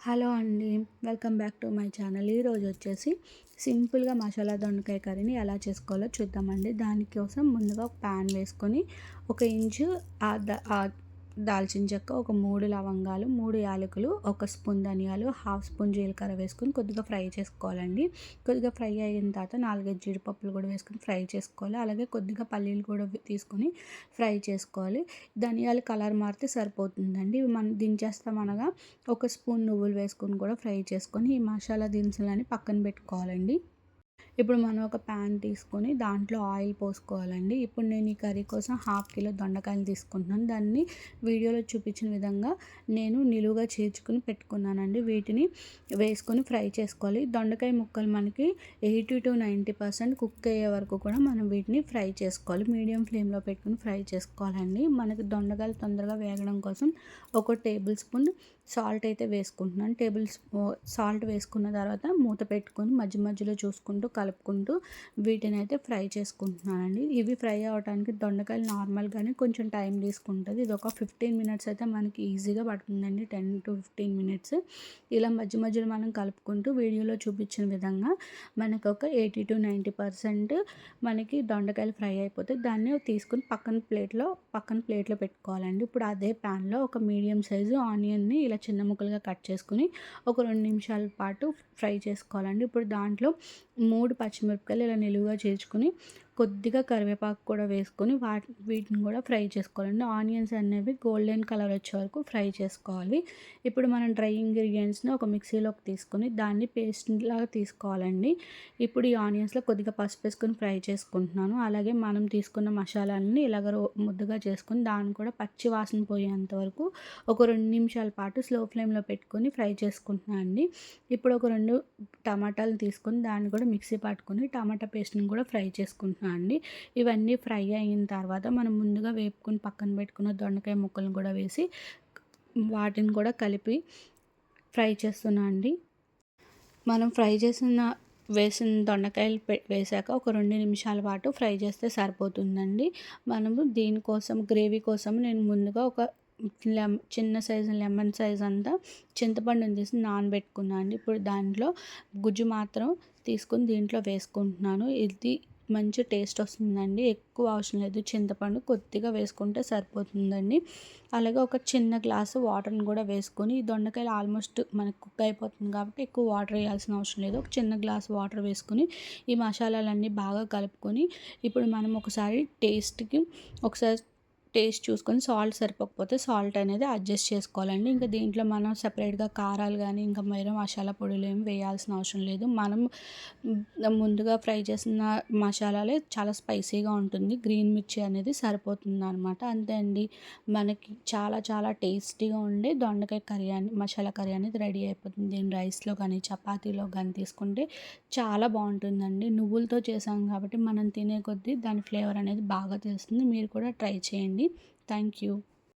Hello అండి. Welcome back to my channel. ఈరోజు వచ్చేసి సింపుల్గా మసాలా దొండకాయ కర్రీని ఎలా చేసుకోవాలో చూద్దామండి. దానికోసం ముందుగా ఒక ప్యాన్ వేసుకొని 1 ఇంచు దాల్చిన చెక్క, ఒక 3 లవంగాలు, 3 యాలకులు, 1 స్పూన్ ధనియాలు, హాఫ్ స్పూన్ జీలకర్ర వేసుకొని కొద్దిగా ఫ్రై చేసుకోవాలండి. కొద్దిగా ఫ్రై అయిన తర్వాత 4, 5 జీడిపప్పులు కూడా వేసుకొని ఫ్రై చేసుకోవాలి. అలాగే కొద్దిగా పల్లీలు కూడా తీసుకొని ఫ్రై చేసుకోవాలి. ధనియాలు కలర్ మారితే సరిపోతుందండి. ఇవి మనం దించేస్తామనగా 1 స్పూన్ నువ్వులు వేసుకొని కూడా ఫ్రై చేసుకొని ఈ మసాలా దినుసులని పక్కన పెట్టుకోవాలండి. ఇప్పుడు మనం ఒక ప్యాన్ తీసుకొని దాంట్లో ఆయిల్ పోసుకోవాలండి. ఇప్పుడు నేను ఈ కర్రీ కోసం 1/2 కిలో దొండకాయలు తీసుకుంటున్నాను. దాన్ని వీడియోలో చూపించిన విధంగా నేను నిలువుగా చీల్చుకుని పెట్టుకున్నానండి. వీటిని వేసుకొని ఫ్రై చేసుకోవాలి. దొండకాయ ముక్కలు మనకి 80-90% కుక్ అయ్యే వరకు కూడా మనం వీటిని ఫ్రై చేసుకోవాలి. మీడియం ఫ్లేమ్లో పెట్టుకుని ఫ్రై చేసుకోవాలండి. మనకి దొండకాయలు తొందరగా వేగడం కోసం 1 టేబుల్ స్పూన్ సాల్ట్ అయితే వేసుకుంటున్నాను. సాల్ట్ వేసుకున్న తర్వాత మూత పెట్టుకొని మధ్య మధ్యలో చూసుకుంటూ కలుపుకుంటూ వీటిని అయితే ఫ్రై చేసుకుంటున్నానండి. ఇవి ఫ్రై అవ్వడానికి దొండకాయలు నార్మల్గానే కొంచెం టైం తీసుకుంటుంది. ఇది ఒక 15 మినిట్స్ అయితే మనకి ఈజీగా పడుతుందండి. 10-15 మినిట్స్ ఇలా మధ్య మధ్యలో మనం కలుపుకుంటూ వీడియోలో చూపించిన విధంగా మనకు ఒక 80-90% మనకి దొండకాయలు ఫ్రై అయిపోతే దాన్ని తీసుకుని పక్కన ప్లేట్లో పెట్టుకోవాలండి. ఇప్పుడు అదే ప్యాన్లో ఒక మీడియం సైజు ఆనియన్ని ఇలా చిన్న ముక్కలుగా కట్ చేసుకుని ఒక 2 నిమిషాల పాటు ఫ్రై చేసుకోవాలండి. ఇప్పుడు దాంట్లో 3 పచ్చిమిరపకాయలు ఇలా నిలువుగా చీల్చుకుని కొద్దిగా కరివేపాకు కూడా వేసుకొని వీటిని కూడా ఫ్రై చేసుకోవాలండి. ఆనియన్స్ అనేవి గోల్డెన్ కలర్ వచ్చే వరకు ఫ్రై చేసుకోవాలి. ఇప్పుడు మనం డ్రై ఇంగ్రీడియంట్స్ని ఒక మిక్సీలోకి తీసుకొని దాన్ని పేస్ట్ లాగా తీసుకోవాలండి. ఇప్పుడు ఈ ఆనియన్స్లో కొద్దిగా పసుపు వేసుకొని ఫ్రై చేసుకుంటున్నాను. అలాగే మనం తీసుకున్న మసాలాలని ఇలాగ ముద్దగా చేసుకొని దాన్ని కూడా పచ్చి వాసన పోయేంత వరకు ఒక 2 నిమిషాల పాటు స్లో ఫ్లేమ్లో పెట్టుకొని ఫ్రై చేసుకుంటున్నాను అండి. ఇప్పుడు ఒక 2 టమాటాలు తీసుకొని దాన్ని కూడా మిక్సీ పట్టుకొని టమాటా పేస్ట్ని కూడా ఫ్రై చేసుకుంటున్నాను అండి. ఇవన్నీ ఫ్రై అయిన తర్వాత మనం ముందుగా వేపుకొని పక్కన పెట్టుకున్న దొండకాయ ముక్కలను కూడా వేసి వాటిని కూడా కలిపి ఫ్రై చేస్తున్నా అండి. మనం వేసిన దొండకాయలు వేసాక ఒక 2 నిమిషాల పాటు ఫ్రై చేస్తే సరిపోతుందండి. మనము దీనికోసం గ్రేవీ కోసం నేను ముందుగా ఒక చిన్న సైజు లెమన్ సైజ్ అంతా చింతపండుని తీసి నానబెట్టుకున్నాను అండి. ఇప్పుడు దాంట్లో గుజ్జు మాత్రం తీసుకొని దీంట్లో వేసుకుంటున్నాను. ఇది మంచి టేస్ట్ వస్తుందండి. ఎక్కువ అవసరం లేదు. చింతపండు కొద్దిగా వేసుకుంటే సరిపోతుందండి. అలాగే ఒక చిన్న గ్లాసు వాటర్ని కూడా వేసుకొని ఈ దొండకాయలు ఆల్మోస్ట్ మనకు కుక్ అయిపోతుంది కాబట్టి ఎక్కువ వాటర్ వేయాల్సిన అవసరం లేదు. ఒక చిన్న గ్లాస్ వాటర్ వేసుకొని ఈ మసాలాలన్నీ బాగా కలుపుకొని ఇప్పుడు మనం ఒకసారి టేస్ట్ చూసుకొని సాల్ట్ సరిపోకపోతే సాల్ట్ అనేది అడ్జస్ట్ చేసుకోవాలండి. ఇంకా దీంట్లో మనం సపరేట్గా కారాలు కానీ ఇంకా వేరే మసాలా పొడులు ఏమి వేయాల్సిన అవసరం లేదు. మనం ముందుగా ఫ్రై చేసిన మసాలాలే చాలా స్పైసీగా ఉంటుంది. గ్రీన్ మిర్చి అనేది సరిపోతుంది అనమాట. అంతే అండి, మనకి చాలా చాలా టేస్టీగా ఉండే దొండకాయ కర్రీ మసాలా కర్రీ అనేది రెడీ అయిపోతుంది. దీన్ని రైస్లో కానీ చపాతీలో కానీ తీసుకుంటే చాలా బాగుంటుందండి. నువ్వులతో చేసాం కాబట్టి మనం తినే కొద్దీ దాని ఫ్లేవర్ అనేది బాగా తెలుస్తుంది. మీరు కూడా ట్రై చేయండి. Thank you.